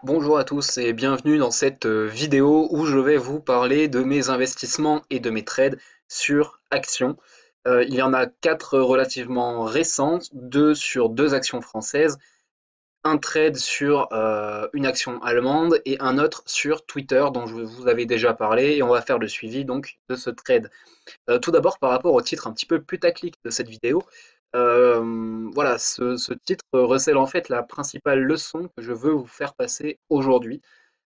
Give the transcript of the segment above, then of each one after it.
Bonjour à tous et bienvenue dans cette vidéo où je vais vous parler de mes investissements et de mes trades sur actions. Il y en a quatre relativement récentes, deux sur deux actions françaises, un trade sur une action allemande et un autre sur Twitter dont je vous avais déjà parlé et on va faire le suivi donc de ce trade. Tout d'abord par rapport au titre un petit peu putaclic de cette vidéo, voilà, ce titre recèle en fait la principale leçon que je veux vous faire passer aujourd'hui.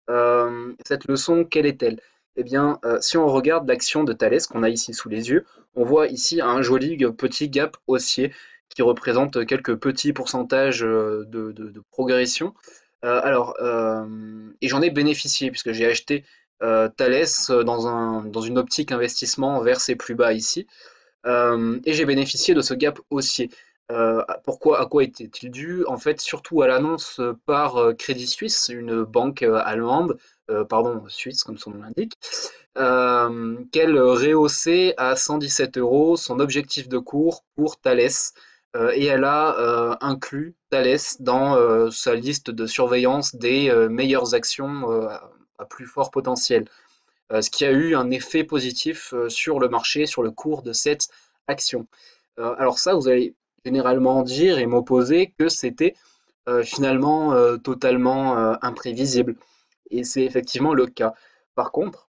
Cette leçon, quelle est-elle? Eh bien, si on regarde l'action de Thalès qu'on a ici sous les yeux, on voit ici un joli petit gap haussier qui représente quelques petits pourcentages de progression. Et j'en ai bénéficié puisque j'ai acheté Thalès dans une optique investissement vers ses plus bas ici. Et j'ai bénéficié de ce gap haussier. À quoi était-il dû? En fait, surtout à l'annonce par Crédit Suisse, une banque allemande, pardon, suisse comme son nom l'indique, qu'elle rehaussait à 117 euros son objectif de cours pour Thales. Et elle a inclus Thales dans sa liste de surveillance des meilleures actions à plus fort potentiel, ce qui a eu un effet positif sur le marché, sur le cours de cette action. Alors ça, vous allez généralement dire et m'opposer que c'était finalement totalement imprévisible. Et c'est effectivement le cas. Par contre,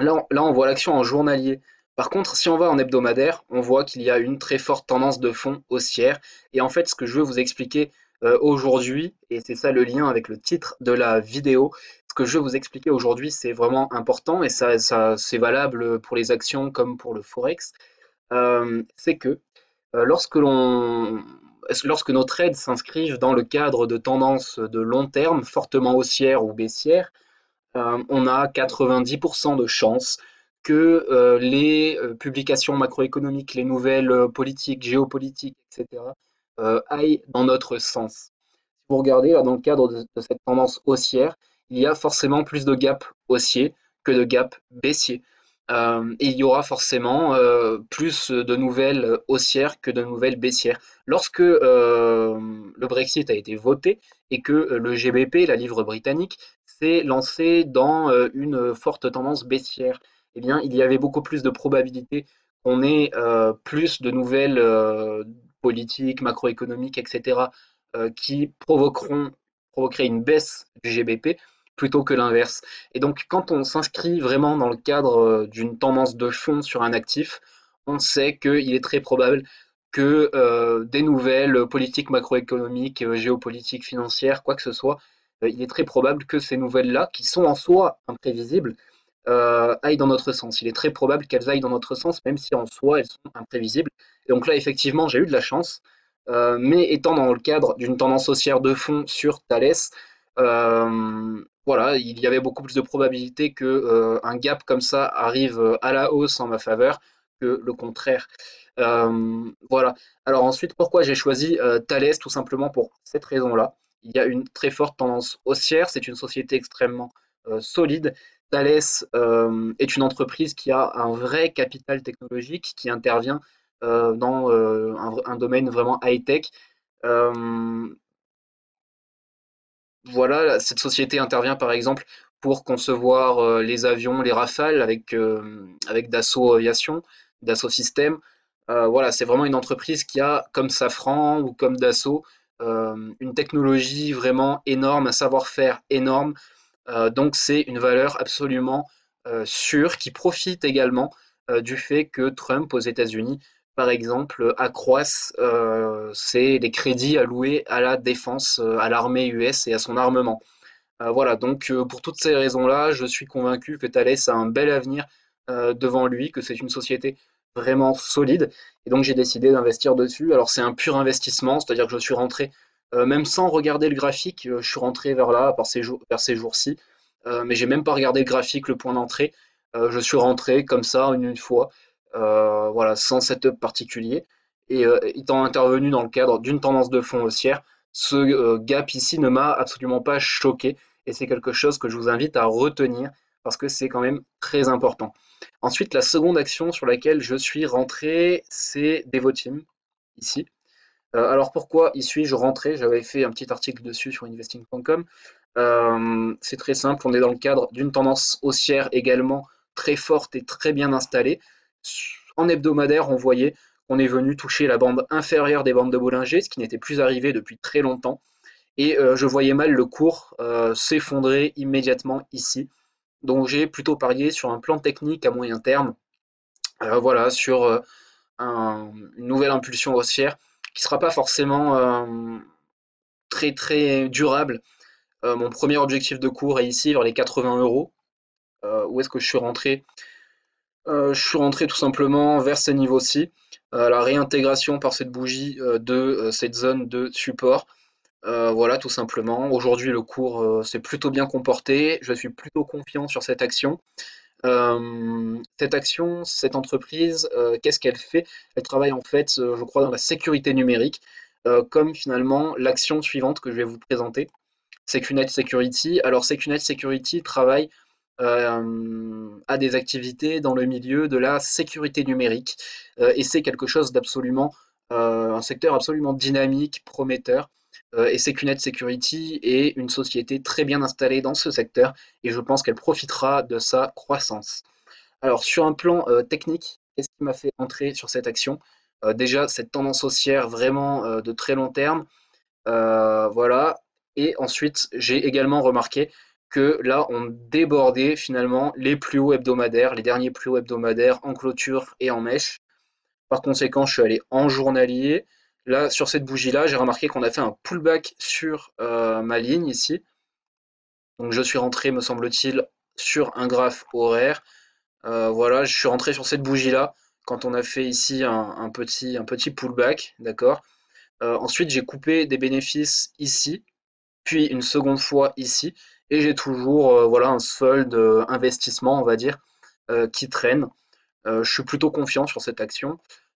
là, on voit l'action en journalier. Par contre, si on va en hebdomadaire, on voit qu'il y a une très forte tendance de fond haussière. Et en fait, ce que je veux vous expliquer aujourd'hui, et c'est ça le lien avec le titre de la vidéo, ce que je veux vous expliquer aujourd'hui, c'est vraiment important et ça c'est valable pour les actions comme pour le forex. C'est que lorsque lorsque nos trades s'inscrivent dans le cadre de tendances de long terme, fortement haussières ou baissières, on a 90% de chances que les publications macroéconomiques, les nouvelles politiques, géopolitiques, etc., aillent dans notre sens. Si vous regardez là, dans le cadre de cette tendance haussière, il y a forcément plus de gap haussier que de gap baissier. Et il y aura forcément plus de nouvelles haussières que de nouvelles baissières. Lorsque le Brexit a été voté et que le GBP, la livre britannique, s'est lancé dans une forte tendance baissière, eh bien, il y avait beaucoup plus de probabilités qu'on ait plus de nouvelles politiques, macroéconomiques, etc., qui provoqueraient une baisse du GBP plutôt que l'inverse. Et donc, quand on s'inscrit vraiment dans le cadre d'une tendance de fond sur un actif, on sait qu'il est très probable que des nouvelles politiques macroéconomiques, géopolitiques, financières, quoi que ce soit, il est très probable que ces nouvelles-là, qui sont en soi imprévisibles, aillent dans notre sens. Il est très probable qu'elles aillent dans notre sens, même si en soi elles sont imprévisibles. Et donc là, effectivement, j'ai eu de la chance, mais étant dans le cadre d'une tendance haussière de fond sur Thales, voilà, il y avait beaucoup plus de probabilité que un gap comme ça arrive à la hausse en ma faveur que le contraire. Voilà. Alors ensuite, pourquoi j'ai choisi Thales? Tout simplement pour cette raison-là. Il y a une très forte tendance haussière. C'est une société extrêmement solide. Thales est une entreprise qui a un vrai capital technologique, qui intervient dans un domaine vraiment high-tech. Euh, voilà, cette société intervient par exemple pour concevoir les avions, les Rafales avec Dassault Aviation, Dassault Systèmes. Voilà, c'est vraiment une entreprise qui a, comme Safran ou comme Dassault, une technologie vraiment énorme, un savoir-faire énorme. Donc c'est une valeur absolument sûre qui profite également du fait que Trump aux États-Unis, par exemple, accroisse les crédits alloués à la défense, à l'armée US et à son armement. Voilà, donc pour toutes ces raisons-là, je suis convaincu que Thales a un bel avenir devant lui, que c'est une société vraiment solide, et donc j'ai décidé d'investir dessus. Alors c'est un pur investissement, c'est-à-dire que je suis rentré, même sans regarder le graphique, je suis rentré vers là, vers ces jours-ci, mais j'ai même pas regardé le graphique, le point d'entrée, je suis rentré comme ça une fois, voilà, sans setup particulier, et étant intervenu dans le cadre d'une tendance de fond haussière, ce gap ici ne m'a absolument pas choqué, et c'est quelque chose que je vous invite à retenir parce que c'est quand même très important. Ensuite, la seconde action sur laquelle je suis rentré, c'est Devoteam, ici. Alors pourquoi y suis-je rentré? J'avais fait un petit article dessus sur investing.com. C'est très simple, on est dans le cadre d'une tendance haussière également très forte et très bien installée. En hebdomadaire, on voyait qu'on est venu toucher la bande inférieure des bandes de Bollinger, ce qui n'était plus arrivé depuis très longtemps. Et je voyais mal le cours s'effondrer immédiatement ici. Donc j'ai plutôt parié sur un plan technique à moyen terme, voilà, sur une nouvelle impulsion haussière qui ne sera pas forcément très très durable. Mon premier objectif de cours est ici, vers les 80 €. Où est-ce que je suis rentré? Je suis rentré tout simplement vers ces niveaux-ci. La réintégration par cette bougie de cette zone de support. Voilà, tout simplement. Aujourd'hui, le cours s'est plutôt bien comporté. Je suis plutôt confiant sur cette action. Cette action, cette entreprise, qu'est-ce qu'elle fait? Elle travaille en fait, je crois, dans la sécurité numérique, comme finalement l'action suivante que je vais vous présenter. Secunet Security. Alors Secunet Security travaille à des activités dans le milieu de la sécurité numérique et c'est quelque chose d'absolument, un secteur absolument dynamique, prometteur. Et Secunet Security est une société très bien installée dans ce secteur et je pense qu'elle profitera de sa croissance. Alors sur un plan technique, qu'est-ce qui m'a fait entrer sur cette action? Déjà cette tendance haussière vraiment de très long terme, voilà. Et ensuite, j'ai également remarqué que là, on débordait finalement les plus hauts hebdomadaires, les derniers plus hauts hebdomadaires en clôture et en mèche. Par conséquent, je suis allé en journalier. Là, sur cette bougie-là, j'ai remarqué qu'on a fait un pullback sur ma ligne ici. Donc, je suis rentré, me semble-t-il, sur un graphe horaire. Voilà, je suis rentré sur cette bougie-là quand on a fait ici un petit pullback, d'accord. Ensuite, j'ai coupé des bénéfices ici puis une seconde fois ici, et j'ai toujours voilà, un solde investissement, on va dire, qui traîne. Je suis plutôt confiant sur cette action.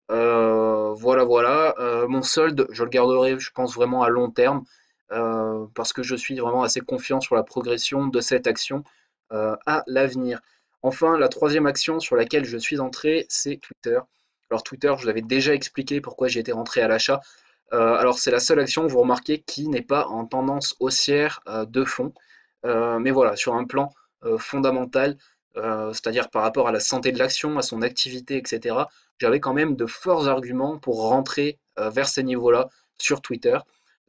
Voilà, voilà. Mon solde, je le garderai, je pense, vraiment à long terme, parce que je suis vraiment assez confiant sur la progression de cette action à l'avenir. Enfin, la troisième action sur laquelle je suis entré, c'est Twitter. Alors Twitter, je vous avais déjà expliqué pourquoi j'y étais rentré à l'achat. Alors c'est la seule action, vous remarquez, qui n'est pas en tendance haussière de fond. Mais voilà, sur un plan fondamental, c'est-à-dire par rapport à la santé de l'action, à son activité, etc., j'avais quand même de forts arguments pour rentrer vers ces niveaux-là sur Twitter.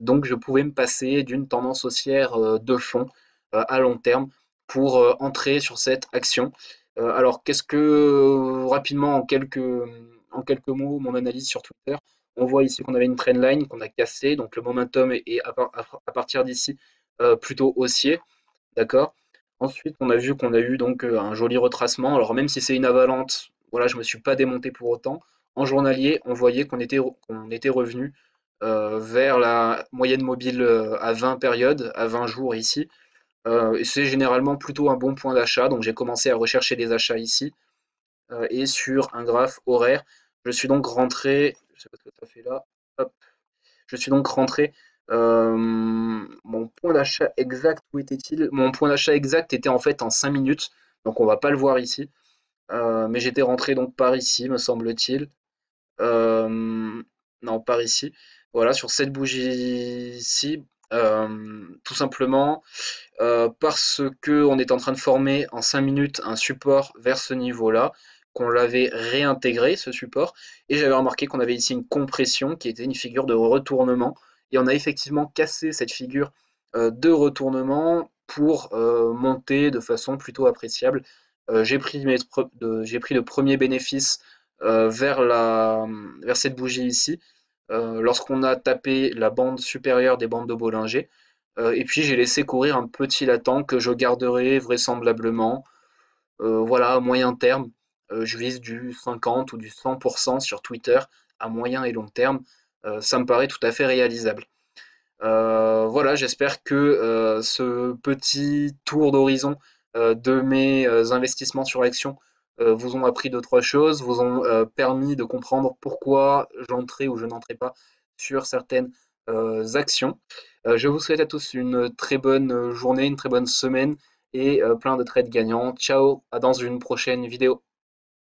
Donc je pouvais me passer d'une tendance haussière de fond à long terme pour entrer sur cette action. Alors qu'est-ce que, rapidement, en quelques mots, mon analyse sur Twitter, on voit ici qu'on avait une trendline qu'on a cassée, donc le momentum est à partir d'ici plutôt haussier, d'accord. Ensuite, on a vu qu'on a eu donc un joli retracement. Alors même si c'est une avalante, voilà, je me suis pas démonté pour autant. En journalier, on voyait qu'on était revenu vers la moyenne mobile à 20 périodes, à 20 jours ici. Et c'est généralement plutôt un bon point d'achat, donc j'ai commencé à rechercher des achats ici. Et sur un graphe horaire, je suis donc rentré, je sais pas ce que ça fait là, hop, je suis donc rentré. Mon point d'achat exact, où était-il? Mon point d'achat exact était en fait en 5 minutes, donc on va pas le voir ici. Mais j'étais rentré donc par ici, me semble-t-il. Non, par ici. Voilà, sur cette bougie-ci, tout simplement parce que on est en train de former en 5 minutes un support vers ce niveau-là, qu'on l'avait réintégré, ce support, et j'avais remarqué qu'on avait ici une compression qui était une figure de retournement, et on a effectivement cassé cette figure de retournement pour monter de façon plutôt appréciable. J'ai pris le premier bénéfice vers cette bougie ici, lorsqu'on a tapé la bande supérieure des bandes de Bollinger. Et puis j'ai laissé courir un petit latent que je garderai vraisemblablement, voilà, à moyen terme. Je vise du 50 ou du 100% sur Twitter à moyen et long terme. Ça me paraît tout à fait réalisable. Voilà, j'espère que ce petit tour d'horizon de mes investissements sur l'action vous ont appris deux, trois choses, vous ont permis de comprendre pourquoi j'entrais ou je n'entrais pas sur certaines actions. Je vous souhaite à tous une très bonne journée, une très bonne semaine et plein de trades gagnants. Ciao, à dans une prochaine vidéo.